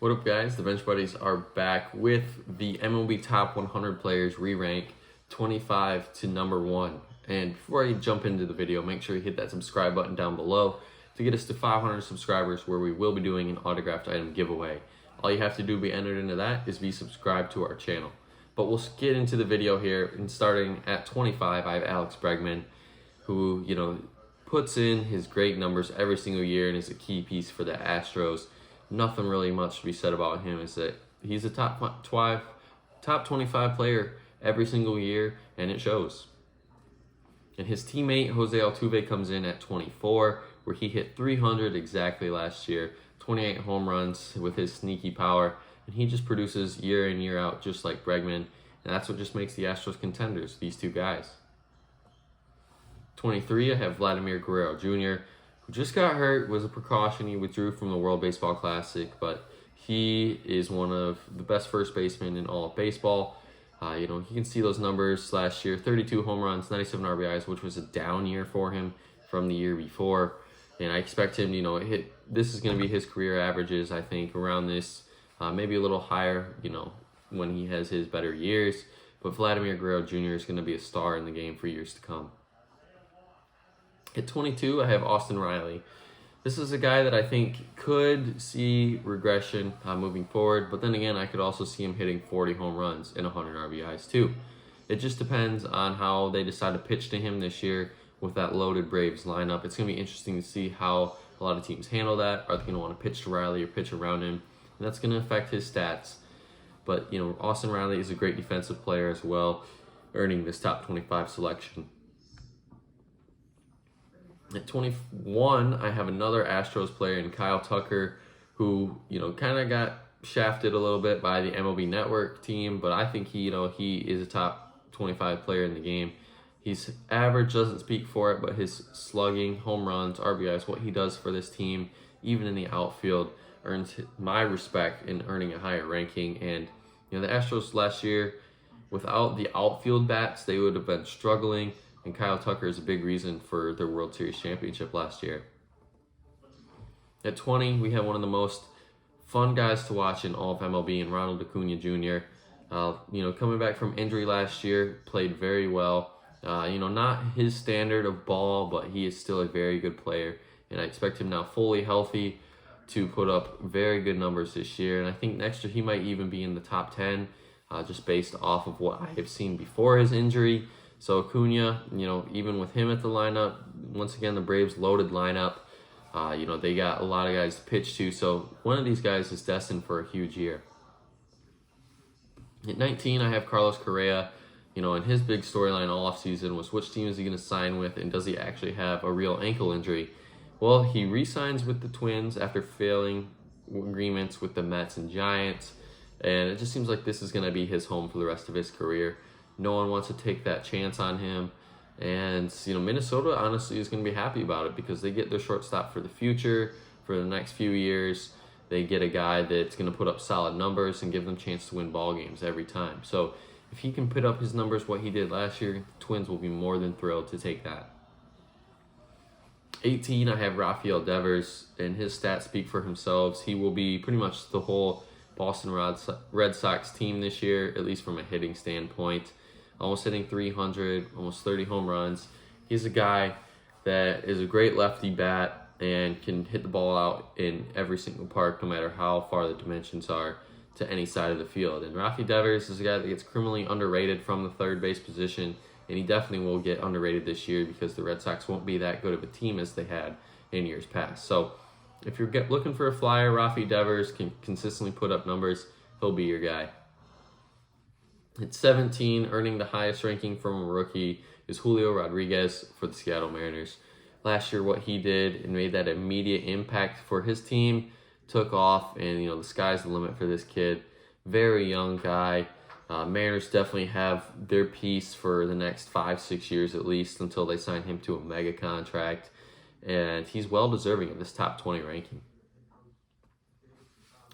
What up, guys? The Bench Buddies are back with the MLB Top 100 Players re-rank 25 to number 1. And before I jump into the video, make sure you hit that subscribe button down below to get us to 500 subscribers, where we will be doing an autographed item giveaway. All you have to do to be entered into that is be subscribed to our channel. But we'll get into the video here, and starting at 25, I have Alex Bregman, who, puts in his great numbers every single year and is a key piece for the Astros. Nothing really much to be said about him, is that he's a top 25 player every single year, and it shows. And his teammate Jose Altuve comes in at 24, where he hit 300 exactly last year, 28 home runs with his sneaky power, and he just produces year in, year out, just like Bregman, and that's what just makes the Astros contenders, these two guys. 23, I have Vladimir Guerrero Jr., who just got hurt, was a precaution. He withdrew from the World Baseball Classic, but he is one of the best first basemen in all of baseball. You can see those numbers last year: 32 home runs, 97 RBIs, which was a down year for him from the year before. And I expect him, this is going to be his career averages, I think, around this, maybe a little higher, when he has his better years. But Vladimir Guerrero Jr. is going to be a star in the game for years to come. At 22, I have Austin Riley. This is a guy that I think could see regression moving forward, but then again, I could also see him hitting 40 home runs and 100 RBIs too. It just depends on how they decide to pitch to him this year with that loaded Braves lineup. It's going to be interesting to see how a lot of teams handle that. Are they going to want to pitch to Riley or pitch around him? And that's going to affect his stats. But, Austin Riley is a great defensive player as well, earning this top 25 selection. At 21, I have another Astros player in Kyle Tucker, who, kind of got shafted a little bit by the MLB Network team, but I think he is a top 25 player in the game. His average doesn't speak for it, but his slugging, home runs, RBIs, what he does for this team, even in the outfield, earns my respect in earning a higher ranking. And, the Astros last year, without the outfield bats, they would have been struggling. And Kyle Tucker is a big reason for their World Series championship last year. At 20, we have one of the most fun guys to watch in all of MLB, and Ronald Acuna Jr. Coming back from injury last year, played very well. Not his standard of ball, but he is still a very good player. And I expect him now fully healthy to put up very good numbers this year. And I think next year he might even be in the top 10, just based off of what I have seen before his injury. So Acuna, even with him at the lineup, once again, the Braves loaded lineup. They got a lot of guys to pitch to. So one of these guys is destined for a huge year. At 19, I have Carlos Correa. And his big storyline all offseason was, which team is he going to sign with, and does he actually have a real ankle injury? Well, he re-signs with the Twins after failing agreements with the Mets and Giants. And it just seems like this is going to be his home for the rest of his career. No one wants to take that chance on him. And, Minnesota honestly is going to be happy about it, because they get their shortstop for the future, for the next few years. They get a guy that's going to put up solid numbers and give them a chance to win ball games every time. So if he can put up his numbers what he did last year, the Twins will be more than thrilled to take that. 18, I have Rafael Devers, and his stats speak for themselves. He will be pretty much the whole Boston Red Sox team this year, at least from a hitting standpoint. Almost hitting 300, almost 30 home runs. He's a guy that is a great lefty bat and can hit the ball out in every single park, no matter how far the dimensions are, to any side of the field. And Rafi Devers is a guy that gets criminally underrated from the third base position, and he definitely will get underrated this year, because the Red Sox won't be that good of a team as they had in years past. So if you're looking for a flyer, Rafi Devers can consistently put up numbers. He'll be your guy. At 17, earning the highest ranking from a rookie, is Julio Rodriguez for the Seattle Mariners. Last year, what he did and made that immediate impact for his team took off, and the sky's the limit for this kid. Very young guy. Mariners definitely have their piece for the next 5-6 years at least, until they sign him to a mega contract, and he's well deserving of this top 20 ranking.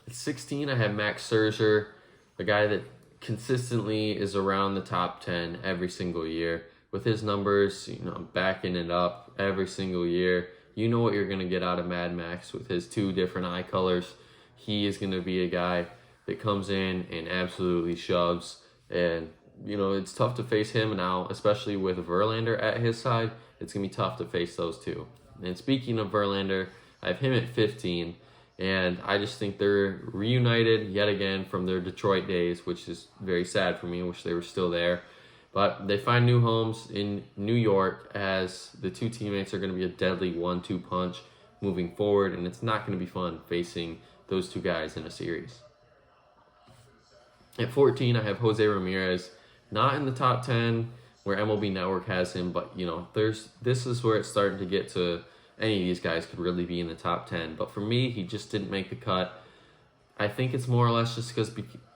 At 16, I have Max Scherzer, a guy that consistently is around the top 10 every single year. With his numbers, backing it up every single year. You know what you're going to get out of Mad Max with his two different eye colors. he is going to be a guy that comes in and absolutely shoves. And, it's tough to face him now, especially with Verlander at his side. It's going to be tough to face those two. And speaking of Verlander, I have him at 15. And I just think they're reunited yet again from their Detroit days, which is very sad for me. I wish they were still there. But they find new homes in New York, as the two teammates are going to be a deadly 1-2 punch moving forward. And it's not going to be fun facing those two guys in a series. At 14, I have Jose Ramirez, not in the top 10 where MLB Network has him, but this is where it's starting to get to any of these guys could really be in the top 10. But for me, he just didn't make the cut. I think it's more or less just because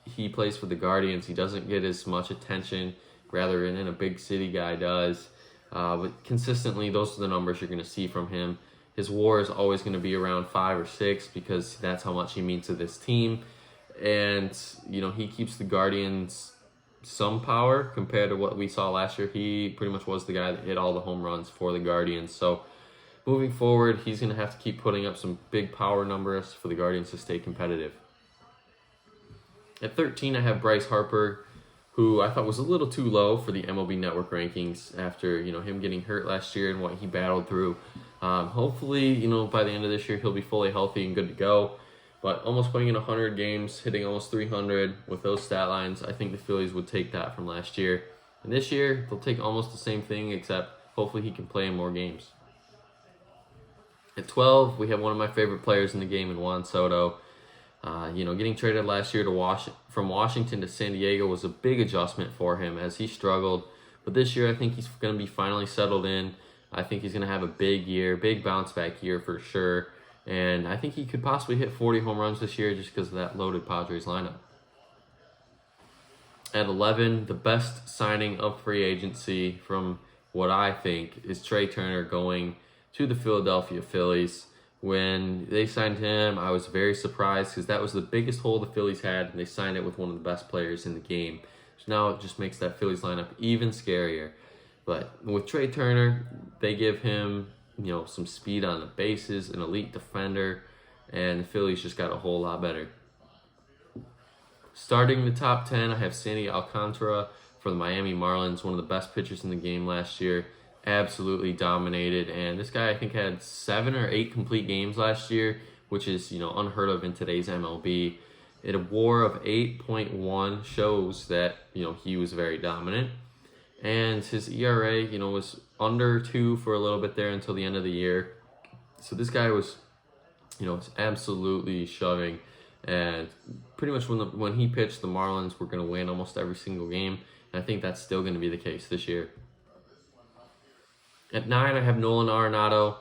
he plays for the Guardians. He doesn't get as much attention, rather than a big city guy does. But consistently, those are the numbers you're going to see from him. His WAR is always going to be around 5 or 6 because that's how much he means to this team. And, he keeps the Guardians some power compared to what we saw last year. He pretty much was the guy that hit all the home runs for the Guardians. So moving forward, he's going to have to keep putting up some big power numbers for the Guardians to stay competitive. At 13, I have Bryce Harper, who I thought was a little too low for the MLB Network rankings after, him getting hurt last year and what he battled through. Hopefully, by the end of this year, he'll be fully healthy and good to go. But almost playing in 100 games, hitting almost 300 with those stat lines, I think the Phillies would take that from last year. And this year, they'll take almost the same thing, except hopefully he can play in more games. At 12, we have one of my favorite players in the game in Juan Soto. Getting traded last year from Washington to San Diego was a big adjustment for him as he struggled. But this year, I think he's going to be finally settled in. I think he's going to have a big year, big bounce back year for sure. And I think he could possibly hit 40 home runs this year just because of that loaded Padres lineup. At 11, the best signing of free agency from what I think is Trea Turner going to the Philadelphia Phillies. When they signed him, I was very surprised because that was the biggest hole the Phillies had, and they signed it with one of the best players in the game. So now it just makes that Phillies lineup even scarier. But with Trea Turner, they give him some speed on the bases, an elite defender, and the Phillies just got a whole lot better. Starting the top 10, I have Sandy Alcantara for the Miami Marlins, one of the best pitchers in the game last year. Absolutely dominated, and this guy I think had 7 or 8 complete games last year, which is unheard of in today's MLB. At a WAR of 8.1 shows that he was very dominant. And his ERA, was under 2 for a little bit there until the end of the year. So this guy was, was absolutely shoving. And pretty much when he pitched, the Marlins were going to win almost every single game. And I think that's still going to be the case this year. At 9, I have Nolan Arenado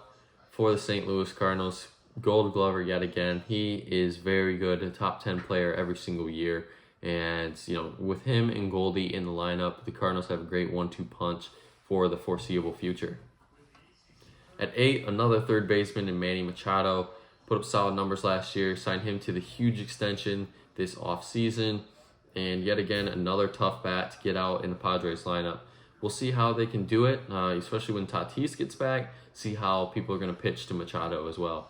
for the St. Louis Cardinals. Gold Glover yet again. He is very good, a top 10 player every single year. And, with him and Goldie in the lineup, the Cardinals have a great 1-2 punch for the foreseeable future. At 8, another third baseman in Manny Machado. Put up solid numbers last year. Signed him to the huge extension this offseason. And yet again, another tough bat to get out in the Padres lineup. We'll see how they can do it, especially when Tatis gets back. See how people are going to pitch to Machado as well.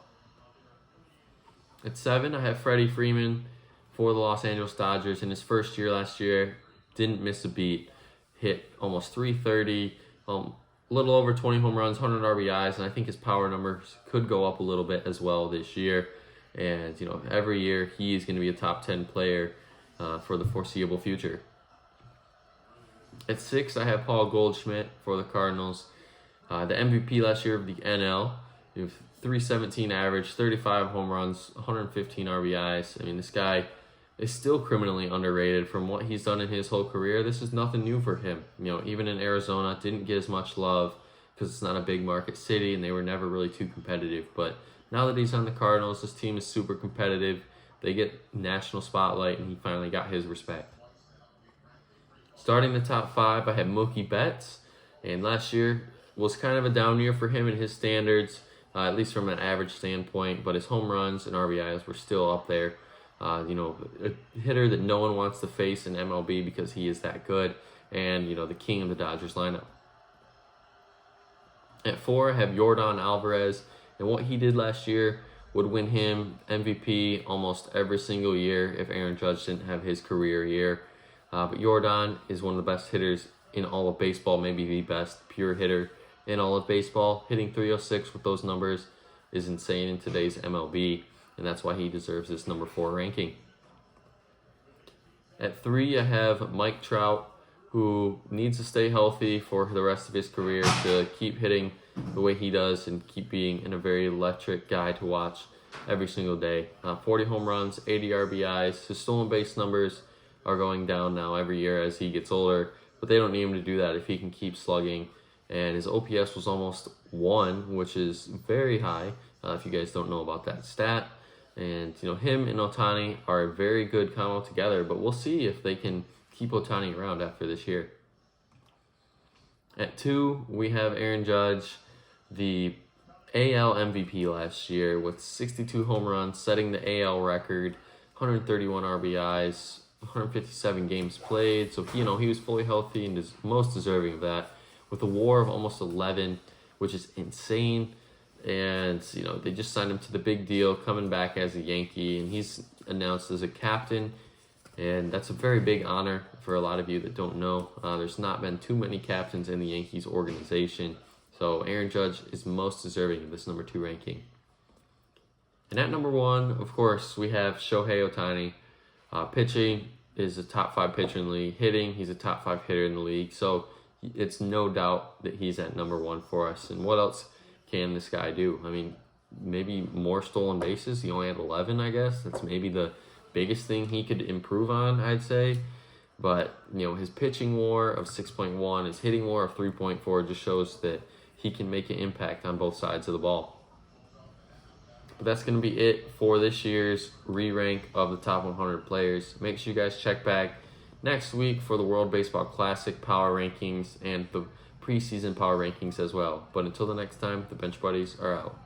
At 7, I have Freddie Freeman for the Los Angeles Dodgers. In his first year last year, didn't miss a beat. Hit almost 330, a little over 20 home runs, 100 RBIs, and I think his power numbers could go up a little bit as well this year. And, every year he is going to be a top 10 player for the foreseeable future. At 6, I have Paul Goldschmidt for the Cardinals. The MVP last year of the NL. You have 317 average, 35 home runs, 115 RBIs. I mean, this guy is still criminally underrated from what he's done in his whole career. This is nothing new for him. Even in Arizona, didn't get as much love because it's not a big market city and they were never really too competitive. But now that he's on the Cardinals, this team is super competitive. They get national spotlight and he finally got his respect. Starting the top 5, I have Mookie Betts. And last year was kind of a down year for him and his standards, at least from an average standpoint. But his home runs and RBIs were still up there. A hitter that no one wants to face in MLB because he is that good, and the king of the Dodgers lineup. At 4, I have Yordan Alvarez, and what he did last year would win him MVP almost every single year if Aaron Judge didn't have his career year. But Jordan is one of the best hitters in all of baseball, maybe the best pure hitter in all of baseball. Hitting 306 with those numbers is insane in today's MLB, and that's why he deserves this number 4 ranking. At 3, I have Mike Trout, who needs to stay healthy for the rest of his career to keep hitting the way he does and keep being a very electric guy to watch every single day. 40 home runs, 80 RBIs. His stolen base numbers are going down now every year as he gets older, but they don't need him to do that if he can keep slugging. And his OPS was almost 1, which is very high, if you guys don't know about that stat. And, him and Ohtani are a very good combo together, but we'll see if they can keep Ohtani around after this year. At 2, we have Aaron Judge, the AL MVP last year with 62 home runs, setting the AL record, 131 RBIs, 157 games played. So, he was fully healthy and is most deserving of that, with a WAR of almost 11, which is insane. And, they just signed him to the big deal, coming back as a Yankee, and he's announced as a captain. And that's a very big honor for a lot of you that don't know. There's not been too many captains in the Yankees organization. So Aaron Judge is most deserving of this number 2 ranking. And at number 1, of course, we have Shohei Ohtani. Pitching is a top 5 pitcher in the league. Hitting, he's a top 5 hitter in the league. So it's no doubt that he's at number 1 for us. And what else can this guy do? I mean, maybe more stolen bases. He only had 11, I guess. That's maybe the biggest thing he could improve on, I'd say. But, his pitching WAR of 6.1, his hitting WAR of 3.4 just shows that he can make an impact on both sides of the ball. But that's going to be it for this year's re-rank of the top 100 players. Make sure you guys check back next week for the World Baseball Classic power rankings and the preseason power rankings as well. But until the next time, the Bench Buddies are out.